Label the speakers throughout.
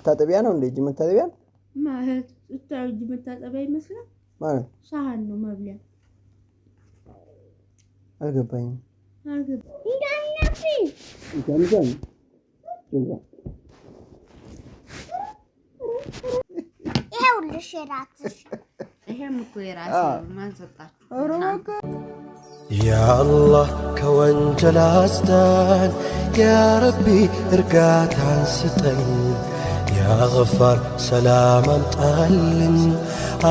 Speaker 1: መታጠቢያ ነው እንዴ? እጅ መታጠቢያ
Speaker 2: ማለት እታው እጅ መታጠቢያ ይመስላል
Speaker 1: ማለት
Speaker 2: ሳህን ነው መብሊያ።
Speaker 1: አልገባኝም።
Speaker 2: እንዳናፍኝ
Speaker 1: ይገምገም
Speaker 2: ይኸውልሽ የራስሽ ይሄም እኮ የራስሽ ማን ሰጣችሁ?
Speaker 3: ያአላህ ከወንጀል አስዳን፣ ያረቢ እርጋታን ስጠን፣ ያገፋር ሰላም አምጣልን፣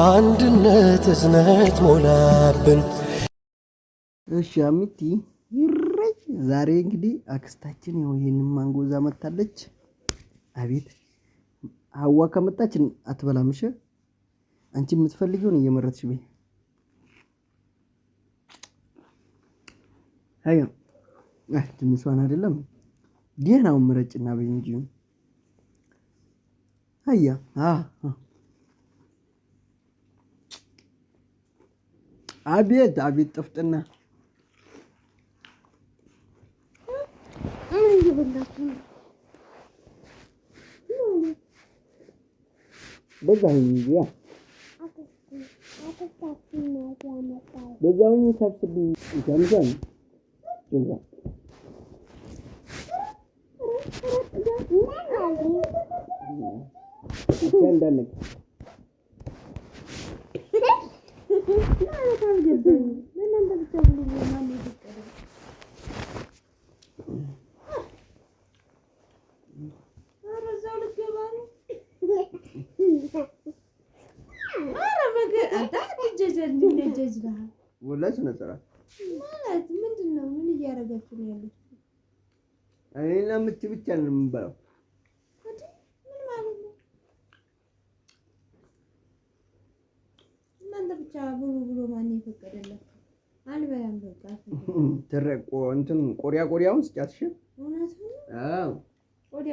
Speaker 3: አንድነት እዝነት ሞላብን።
Speaker 1: እሺ አሚቲ ይረይ ዛሬ እንግዲህ አክስታችን ይሄንን ማንጎ ይዛ መጣለች። አቤት ሀዋ ከመጣች አትበላም። እሺ አንቺ የምትፈልጊውን እየመረጥሽ በይ። አይ ትንሿን አይደለም ደህናውን ምረጭና በይ እንጂ አያ አቤት አቤት ጥፍጥና በዛውኛ በዛውኛ ሰብስቢ ይገምገም ይገምገም እንዳለክ ወላሂ ነጠራ
Speaker 2: ማለት ምንድነው? ምን እያደረጋችሁ ነው ያለው?
Speaker 1: አይና ምት ብቻ ነው የምንበላው።
Speaker 2: ምን ማለት ነው? እናንተ ብቻ ብሎ ማን ይፈቀደላችሁ? አልበላም በቃ
Speaker 1: ተረቆ እንትን ቆሪያውን ስጫትሽ።
Speaker 2: እውነት ነው?
Speaker 1: አዎ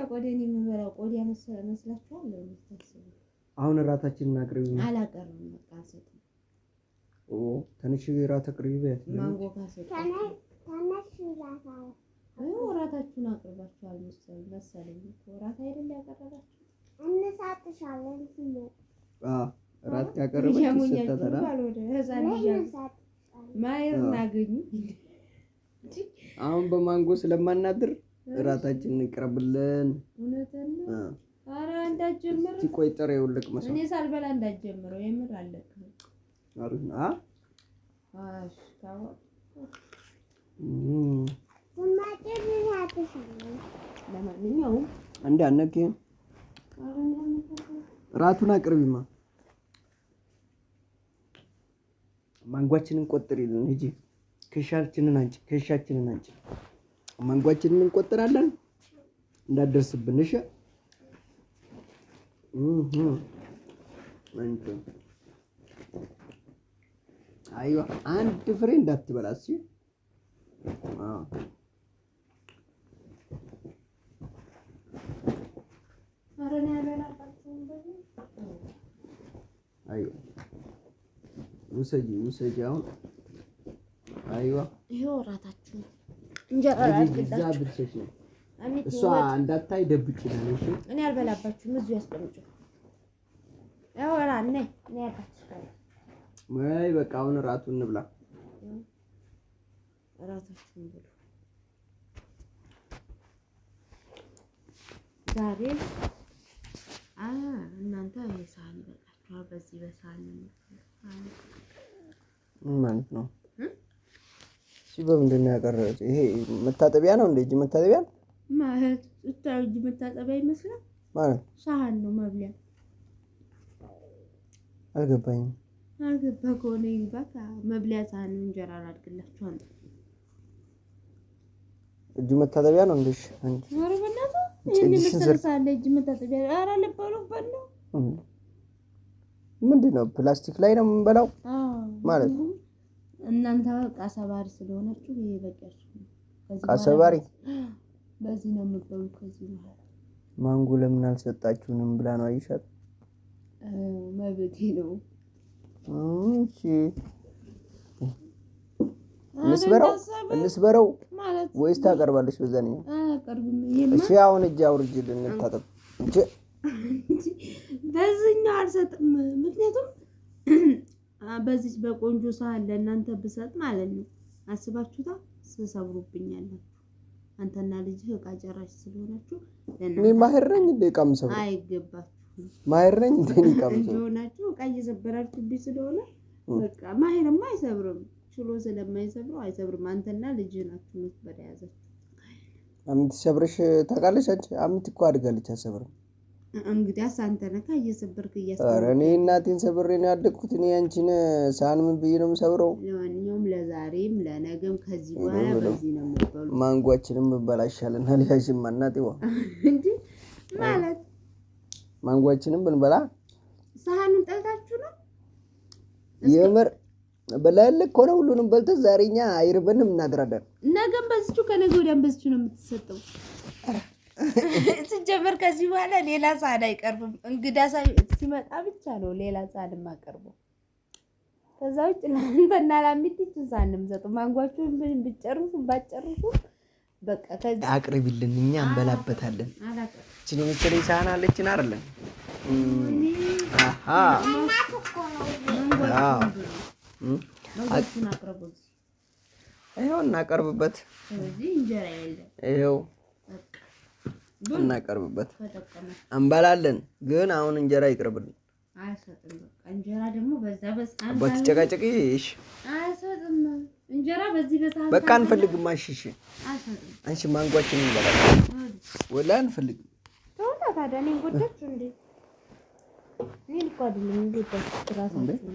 Speaker 2: ቆዲያን የምበላው ቆዲያ መስላችኋል? ለምን
Speaker 1: አሁን እራታችንን አቅርቢ።
Speaker 2: አላቀርም በቃ ሰጥ
Speaker 1: ትንሽ እራት አቅርቢ በያት።
Speaker 2: ማንጎ ካሰጠ እራታችሁን አቅርባችኋል መሰለኝ። እራት አይደል ያቀረባችሁ?
Speaker 4: እንሳጥሻለን ሲመጣ
Speaker 1: እራት ያቀረበች ይሰጣታል።
Speaker 2: ማየት
Speaker 1: አሁን በማንጎ ስለማናድር እራታችንን እንቅረብልን።
Speaker 2: እውነትን ነው። ኧረ እንዳትጀምር
Speaker 1: ሲቆይጠር ይውልቅ መስሎ
Speaker 2: እኔ ሳልበላ እንዳትጀምረው የምር አለክ
Speaker 1: አሩና
Speaker 2: ታው ለማንኛውም
Speaker 1: እንዳነክ እራቱን አቅርቢማ። ማንጓችንን ቆጥሪልን እንጂ ከሻችንን አንቺ ማንጓችንን እንቆጥራለን እንዳደርስብን። እሺ አንተ አይዋ አንድ ፍሬ እንዳትበላ እሺ።
Speaker 2: አረና ያበላጣችሁ እንደዚህ
Speaker 1: አይዋ ውሰጂ አሁን አይዋ
Speaker 2: ይሄው እራታችሁ እንጀራ አድርጋችሁ
Speaker 1: ነው እሷ እንዳታይ ደብቂልን። እሺ
Speaker 2: እኔ አልበላባችሁም እዚሁ ያስቀምጡ። ያው እኔ ያባችሁ
Speaker 1: ወይ በቃ አሁን እራቱን እንብላ።
Speaker 2: እራታችሁን ብሉ። ዛሬ እናንተ የሳህን ይበቃችኋል። በዚህ በሳህን
Speaker 1: ማለት ነው። እሺ በምንድን ነው ያቀረበች? ይሄ መታጠቢያ ነው እንዴ? እጅ መታጠቢያ
Speaker 2: ማለት እታው እጅ መታጠቢያ ይመስላል
Speaker 1: ማለት
Speaker 2: ሳህን ነው መብሊያ።
Speaker 1: አልገባኝም።
Speaker 2: አልገባ ከሆነ ይባካ መብሊያ ሳህን እንጀራ አድርግላችሁ አንተ
Speaker 1: እጅ መታጠቢያ ነው እንዴ? አንቺ
Speaker 2: ኧረ በእናትህ እኔ መሰለኝ እጅ መታጠቢያ ኧረ ልበሉበት ነው።
Speaker 1: ምንድነው ፕላስቲክ ላይ ነው የምንበላው ማለት ነው።
Speaker 2: እናንተ ቃሰባሪ ስለሆናችሁ ይሄ በቃችሁ።
Speaker 1: ቃሰባሪ
Speaker 2: በዚህ ነው የምትበሉ። ከዚህ በኋላ
Speaker 1: ማንጎ ለምን አልሰጣችሁንም ብላ ነው አይሻት።
Speaker 2: መብቴ ነው።
Speaker 1: እሺ እንስበረው ወይስ ታቀርባለች? በዛኛው
Speaker 2: አቀርብም።
Speaker 1: እሺ አሁን እጅ አውርጅልን እንታጠብ።
Speaker 2: በዚህኛው አልሰጥም። ምክንያቱም በዚህ በቆንጆ ሳህን ለእናንተ ብሰጥ ማለት ነው አስባችሁታ ትሰብሩብኛላችሁ። አንተና ልጅህ ዕቃ ጨራሽ ስለሆናችሁ
Speaker 1: እኔ ማህር ነኝ እንደ ዕቃ የምሰብረው
Speaker 2: አይገባችሁም።
Speaker 1: ማህር ነኝ እንደ ዕቃ የምሰብረው
Speaker 2: እንደሆናችሁ ዕቃ እየሰበራችሁብኝ ስለሆነ በቃ ማህርማ አይሰብርም። ችሎ ስለማይሰብረው አይሰብርም። አንተና ልጅህ ናችሁ መስበር ያዛችሁ።
Speaker 1: አምት ሰብረሽ ታውቃለሽ አንቺ? አምት እኮ አድጋለች አሰብረም።
Speaker 2: እንግዲህ አንተ ነካ እየሰበርክ
Speaker 1: ኧረ እኔ እናቴን ሰብሬ ነው ያደግኩት። እኔ አንቺን ሳህን ምን ብዬ ነው የምሰብረው?
Speaker 2: ለማንኛውም ለዛሬም ለነገም ከዚህ በኋላ በዚህ ነው የምትበሉ።
Speaker 1: ማንጓችንም ብንበላሻለን አልያሽም እናቴዋ
Speaker 2: እንዴ ማለት
Speaker 1: ማንጓችንም ብንበላ
Speaker 2: ሳህኑን ጠልታችሁ ነው
Speaker 1: የምር በላል እኮ ነው ሁሉንም በልተን ዛሬኛ አይርበንም እናድራለን።
Speaker 2: ነገም በዚሁ ከነገ ወዲያም በዚሁ ነው የምትሰጠው። ሲጀመር ከዚህ በኋላ ሌላ ሳህን አይቀርብም። እንግዳ ሲመጣ ብቻ ነው ሌላ ሳህን የማቀርበው። ከዛ ውጭ ለአንተና ለአሚት ሳህን ነው የምሰጠው። ማንጓችሁን ብትጨርሱ ባትጨርሱ በቃ ከዚህ
Speaker 1: አቅርቢልን እኛ እንበላበታለን። እቺ የመሰለኝ ሳህን አለችን አይደለም? አሃ
Speaker 2: ማንጓችሁን አቅርቡት።
Speaker 1: ይኸው እናቀርብበት።
Speaker 2: ስለዚህ እንጀራ የለም።
Speaker 1: ይኸው እናቀርብበት እንበላለን። ግን አሁን እንጀራ ይቅርብልን።
Speaker 2: አይሰጥም። በቃ እንጀራ ደግሞ በዛ በሳህን
Speaker 1: በትጨቃጨቂሽ
Speaker 2: አይሰጥም። እንጀራ በዚህ በሳህን
Speaker 1: በቃ አንፈልግም። እሺ
Speaker 2: አይሰጥም።
Speaker 1: አንቺ ማንጓችን እንበላለን ወላ አንፈልግም።
Speaker 2: ተውታ ታዲያ እኔን ጎዳችሁ እንዴ? እኔ እኮ አይደለም እንዴ ተራሳችሁ።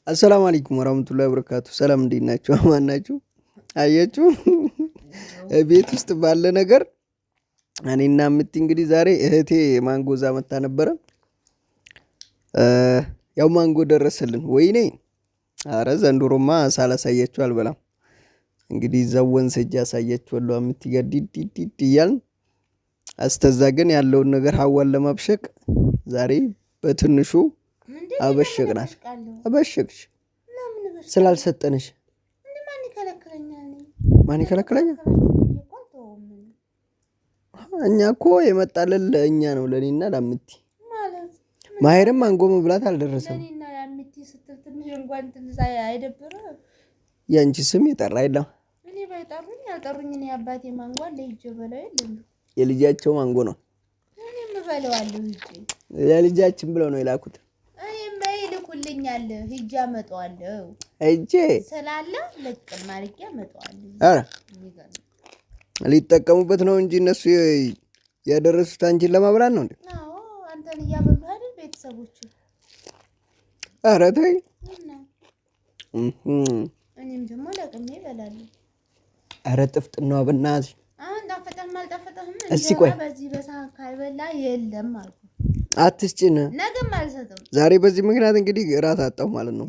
Speaker 1: አሰላሙ አለይኩም ወራህመቱላሂ ወበረካቱ። ሰላም እንዴት ናችሁ? አማን ናችሁ? አያችሁ ቤት ውስጥ ባለ ነገር እኔና ምት እንግዲህ ዛሬ እህቴ ማንጎዛ መጣ ነበር። ያው ማንጎ ደረሰልን። ወይኔ አረ ዘንድሮማ ሳላሳያችሁ አልበላም። እንግዲህ ዘወን ሰጃ ሳያችኋለሁ። ምት ይገዲዲዲ ይያል አስተዛ ግን ያለውን ነገር ሐዋል ለማብሸቅ ዛሬ በትንሹ አበሸቅናል። አበሸቅሽ ስላልሰጠንሽ ማን ይከለክለኛል? እኛ እኮ የመጣለን ለእኛ ነው ለኔና ለምቲ ማለት ማሄርም ማንጎ መብላት አልደረሰም።
Speaker 2: ለኔና ለምቲ ስትል ትንሽ እንኳን ትንሽ አይደብርም?
Speaker 1: ያንቺ ስም ይጠራ የለም።
Speaker 2: እኔ ባይጠሩኝ አልጠሩኝ። እኔ አባቴ ማንጎ ለይጀ በለው የለም።
Speaker 1: የልጃቸው ማንጎ ነው።
Speaker 2: እኔም በለዋለሁ እንጂ
Speaker 1: ለልጃችን ብለው ነው የላኩት።
Speaker 2: እኔም በይልኩልኛል ሂጅ አመጣዋለሁ።
Speaker 1: እጄ
Speaker 2: ስላለ ለቅም አድርጌ አመጣዋለሁ።
Speaker 1: አረ ሊጠቀሙበት ነው እንጂ እነሱ ያደረሱት አንቺን ለማብላት ነው እንዴ?
Speaker 2: አዎ አንተን እያበሉ አይደል ቤተሰቦች?
Speaker 1: አረ ተይ።
Speaker 2: እኔም ደግሞ ለቅሜ እበላለሁ።
Speaker 1: አረ ጥፍጥናው በእናትሽ
Speaker 2: አሁን ጣፈጠህም አልጣፈጠህም
Speaker 1: እስኪ ቆይ
Speaker 2: በዚህ በሳህን ካልበላ የለም አልኩ።
Speaker 1: አትስጭን።
Speaker 2: ነገም አልሰጥም።
Speaker 1: ዛሬ በዚህ ምክንያት እንግዲህ እራት አጣሁ ማለት ነው።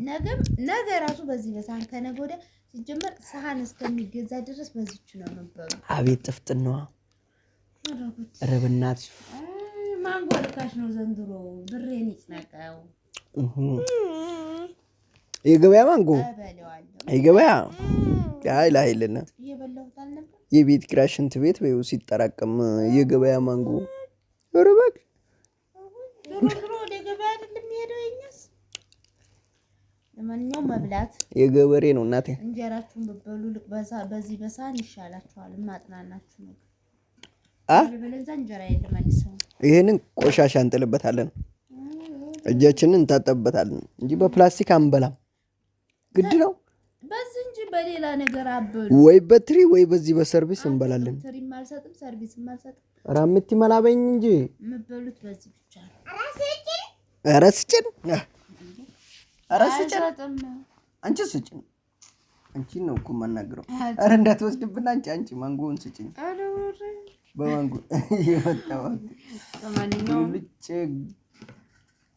Speaker 2: ነገ ራሱ በዚህ በሳህን ከነገ ወዲያ ሲጀመር ሳህን እስከሚገዛ ድረስ በዚች ነው ነበር።
Speaker 1: አቤት ጥፍጥናዋ! ኧረ በእናትሽ
Speaker 2: ማንጎ ልካሽ ነው ዘንድሮ ብሬን ይጭነቀው።
Speaker 1: የገበያ ማንጎ የገበያ አይ ላይልና
Speaker 2: እየበላሁት አልነበር።
Speaker 1: የቤት ኪራይ ሽንት ቤት በይው ሲጠራቀም የገበያ ማንጎ ሩበክ
Speaker 2: ዞሮ ወደ ገበያ አይደለም የሚሄደው የኛስ። ለማንኛውም መብላት
Speaker 1: የገበሬ ነው እናቴ።
Speaker 2: እንጀራችሁን በበሉ ልክ በዚህ በሳህን ይሻላችኋል። ማጥናናችሁ ነው ለበለዛ እንጀራ የለመልሰው።
Speaker 1: ይሄንን ቆሻሻ እንጥልበታለን፣ እጃችንን እንታጠብበታለን እንጂ በፕላስቲክ አንበላም። ግድ ነው
Speaker 2: በዚህ እንጂ በሌላ ነገር አበሉ
Speaker 1: ወይ በትሪ ወይ በዚህ በሰርቪስ እንበላለን።
Speaker 2: ትሪም አልሰጥም ሰርቪስም አልሰጥም።
Speaker 1: ራምቲ መላበኝ እንጂ
Speaker 2: የምትበሉት በዚህ ብቻ ነው።
Speaker 1: ኧረ ስጭን አንቺ ስጭን። አንቺን ነው እኮ የማናግረው። ኧረ እንዳትወስድብን አንቺ ማንጎውን ስጭኝ። በማንጎ ይወጣው።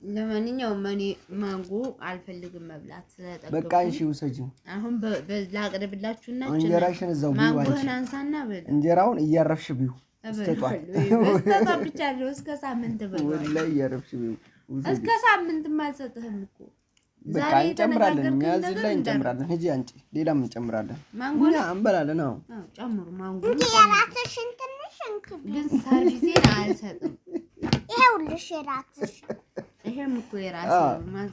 Speaker 2: ለማንኛውም እኔ ማንጎ አልፈልግም መብላት ስለጠቀመኝ
Speaker 1: በቃ እሺ ውሰጂው።
Speaker 2: አሁን ላቅርብላችሁና
Speaker 1: እንጀራሽን እዛው ቢው አንቺ
Speaker 2: ማንጎን አንሳና በል
Speaker 1: እንጀራውን እያረፍሽ ቢው
Speaker 2: እስከ ሳምንት በል
Speaker 1: ወላሂ እያረፍሽ ቢው
Speaker 2: እስከ ሳምንት ማልሰጥህም እኮ
Speaker 1: በቃ እንጨምራለን። የሚያዝል ላይ እንጨምራለን። ሂጂ አንቺ ሌላም እንጨምራለን።
Speaker 2: ማንጎና
Speaker 1: እንበላለን። አዎ
Speaker 2: ጨምሩ። ማንጎ
Speaker 4: የራስሽን ትንሽ
Speaker 2: ግን ሰርቪሴን አልሰጥም።
Speaker 4: ይሄውልሽ የራስሽ
Speaker 2: ይሄም እኮ የራስሽ ነው።